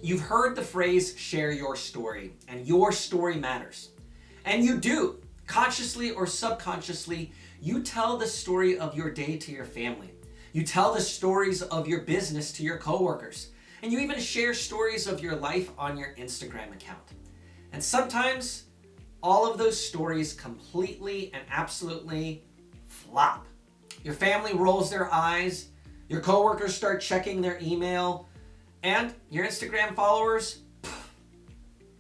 You've heard the phrase, share your story, and your story matters. And you do. Consciously or subconsciously, you tell the story of your day to your family. You tell the stories of your business to your coworkers. And you even share stories of your life on your Instagram account. And sometimes, all of those stories completely and absolutely flop. Your family rolls their eyes, your coworkers start checking their email, and your Instagram followers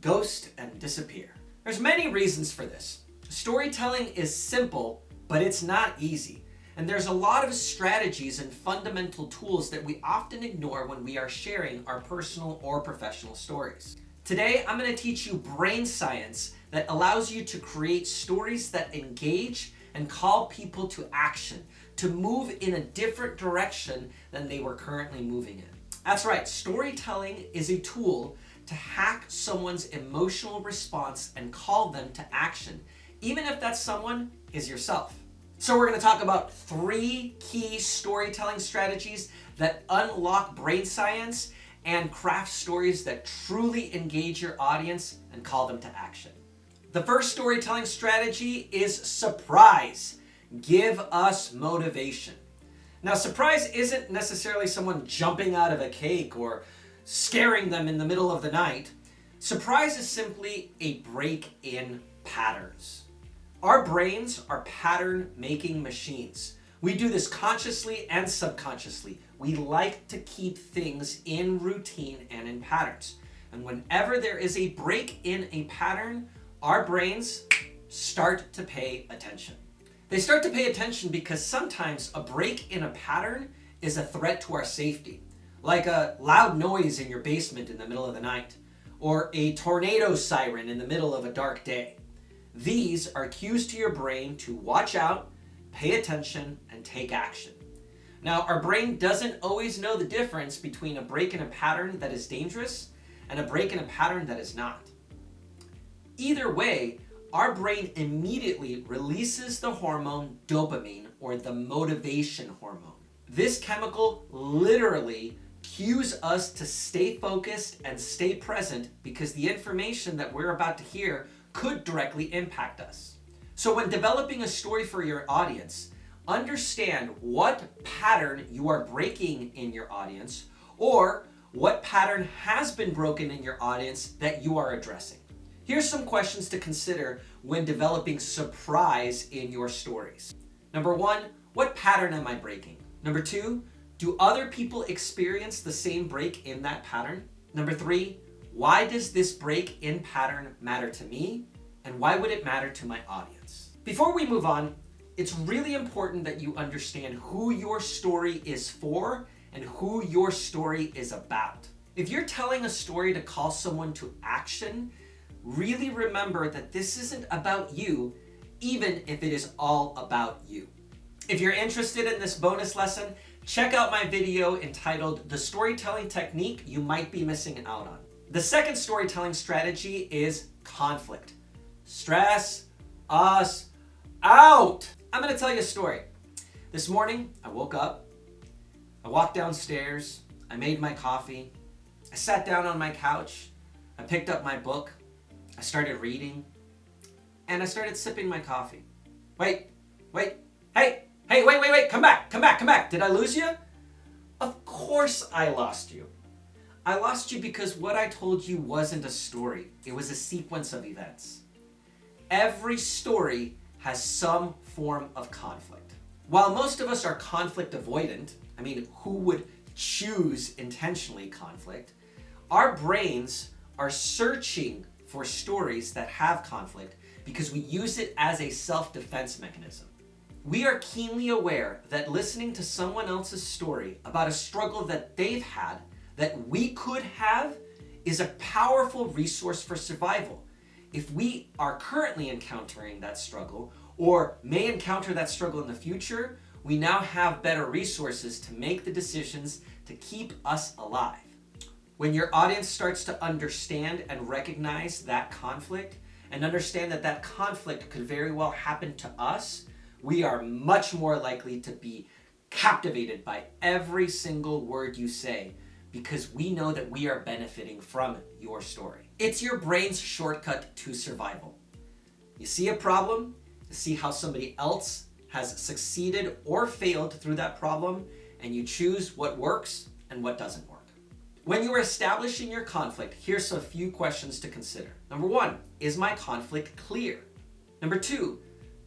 ghost and disappear. There's many reasons for this. Storytelling is simple, but it's not easy. And there's a lot of strategies and fundamental tools that we often ignore when we are sharing our personal or professional stories. Today, I'm going to teach you brain science that allows you to create stories that engage and call people to action, to move in a different direction than they were currently moving in. That's right, storytelling is a tool to hack someone's emotional response and call them to action, even if that someone is yourself. So we're going to talk about 3 key storytelling strategies that unlock brain science and craft stories that truly engage your audience and call them to action. The first storytelling strategy is surprise. Give us motivation. Now, surprise isn't necessarily someone jumping out of a cake or scaring them in the middle of the night. Surprise is simply a break in patterns. Our brains are pattern-making machines. We do this consciously and subconsciously. We like to keep things in routine and in patterns. And whenever there is a break in a pattern, our brains start to pay attention. They start to pay attention because sometimes a break in a pattern is a threat to our safety, like a loud noise in your basement in the middle of the night, or a tornado siren in the middle of a dark day. These are cues to your brain to watch out, pay attention, and take action. Now, our brain doesn't always know the difference between a break in a pattern that is dangerous and a break in a pattern that is not. Either way, our brain immediately releases the hormone dopamine, or the motivation hormone. This chemical literally cues us to stay focused and stay present because the information that we're about to hear could directly impact us. So when developing a story for your audience, understand what pattern you are breaking in your audience, or what pattern has been broken in your audience that you are addressing. Here's some questions to consider when developing surprise in your stories. Number 1, what pattern am I breaking? Number 2, do other people experience the same break in that pattern? Number 3, why does this break in pattern matter to me? And why would it matter to my audience? Before we move on, it's really important that you understand who your story is for and who your story is about. If you're telling a story to call someone to action, really remember that this isn't about you, even if it is all about you. If you're interested in this bonus lesson, check out my video entitled The Storytelling Technique You Might Be Missing Out On. The second storytelling strategy is conflict. Stress us out. I'm going to tell you a story. This morning, I woke up, I walked downstairs, I made my coffee, I sat down on my couch, I picked up my book, I started reading, and I started sipping my coffee. Wait, wait, come back. Did I lose you? Of course I lost you. I lost you because what I told you wasn't a story. It was a sequence of events. Every story has some form of conflict. While most of us are conflict avoidant, who would choose intentionally conflict? Our brains are searching for stories that have conflict because we use it as a self-defense mechanism. We are keenly aware that listening to someone else's story about a struggle that they've had that we could have is a powerful resource for survival. If we are currently encountering that struggle or may encounter that struggle in the future, we now have better resources to make the decisions to keep us alive. When your audience starts to understand and recognize that conflict and understand that that conflict could very well happen to us, we are much more likely to be captivated by every single word you say because we know that we are benefiting from your story. It's your brain's shortcut to survival. You see a problem, you see how somebody else has succeeded or failed through that problem, and you choose what works and what doesn't work. When you are establishing your conflict, here's a few questions to consider. Number 1, is my conflict clear? Number 2,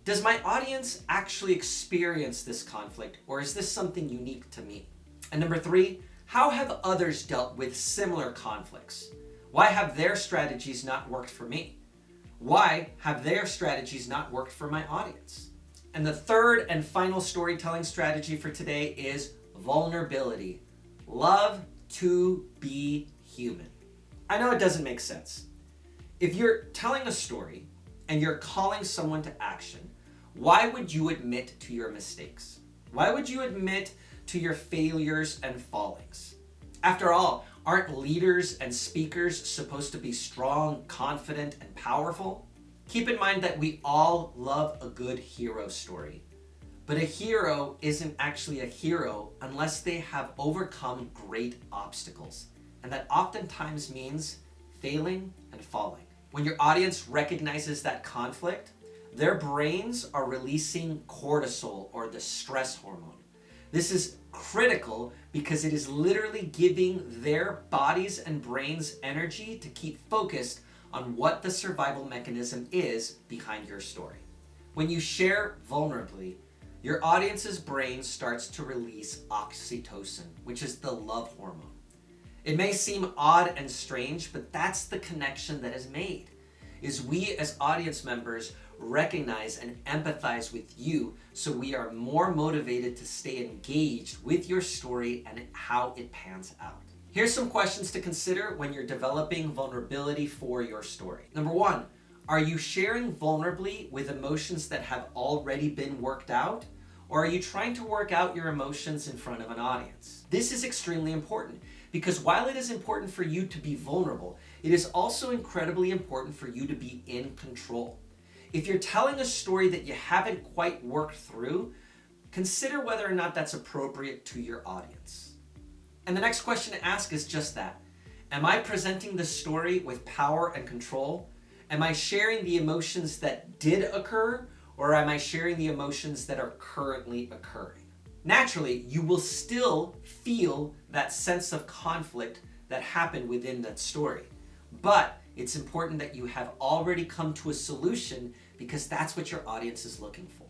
does my audience actually experience this conflict, or is this something unique to me? And number 3, how have others dealt with similar conflicts? Why have their strategies not worked for me? Why have their strategies not worked for my audience? And the third and final storytelling strategy for today is vulnerability. Love to be human. I know it doesn't make sense. If you're telling a story and you're calling someone to action, why would you admit to your mistakes? Why would you admit to your failures and fallings? After all, aren't leaders and speakers supposed to be strong, confident, and powerful? Keep in mind that we all love a good hero story. But a hero isn't actually a hero unless they have overcome great obstacles. And that oftentimes means failing and falling. When your audience recognizes that conflict, their brains are releasing cortisol, or the stress hormone. This is critical because it is literally giving their bodies and brains energy to keep focused on what the survival mechanism is behind your story. When you share vulnerably, your audience's brain starts to release oxytocin, which is the love hormone. It may seem odd and strange, but that's the connection that is made, is we as audience members recognize and empathize with you, so we are more motivated to stay engaged with your story and how it pans out. Here's some questions to consider when you're developing vulnerability for your story. Number 1, are you sharing vulnerably with emotions that have already been worked out? Or are you trying to work out your emotions in front of an audience? This is extremely important because while it is important for you to be vulnerable, it is also incredibly important for you to be in control. If you're telling a story that you haven't quite worked through, consider whether or not that's appropriate to your audience. And the next question to ask is just that. Am I presenting the story with power and control? Am I sharing the emotions that did occur, or am I sharing the emotions that are currently occurring? Naturally, you will still feel that sense of conflict that happened within that story. But it's important that you have already come to a solution because that's what your audience is looking for.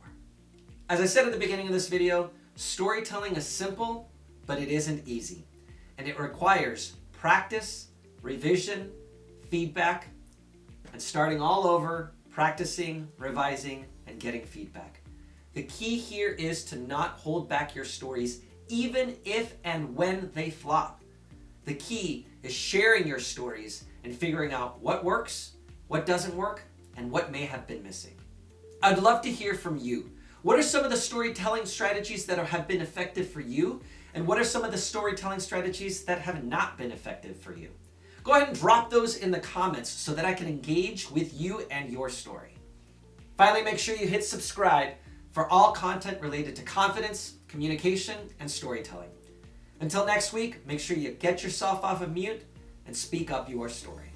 As I said at the beginning of this video, storytelling is simple, but it isn't easy. And it requires practice, revision, feedback, and starting all over, practicing, revising, and getting feedback. The key here is to not hold back your stories even if and when they flop. The key is sharing your stories and figuring out what works, what doesn't work, and what may have been missing. I'd love to hear from you. What are some of the storytelling strategies that have been effective for you? And what are some of the storytelling strategies that have not been effective for you? Go ahead and drop those in the comments so that I can engage with you and your story. Finally, make sure you hit subscribe for all content related to confidence, communication, and storytelling. Until next week, make sure you get yourself off of mute and speak up your story.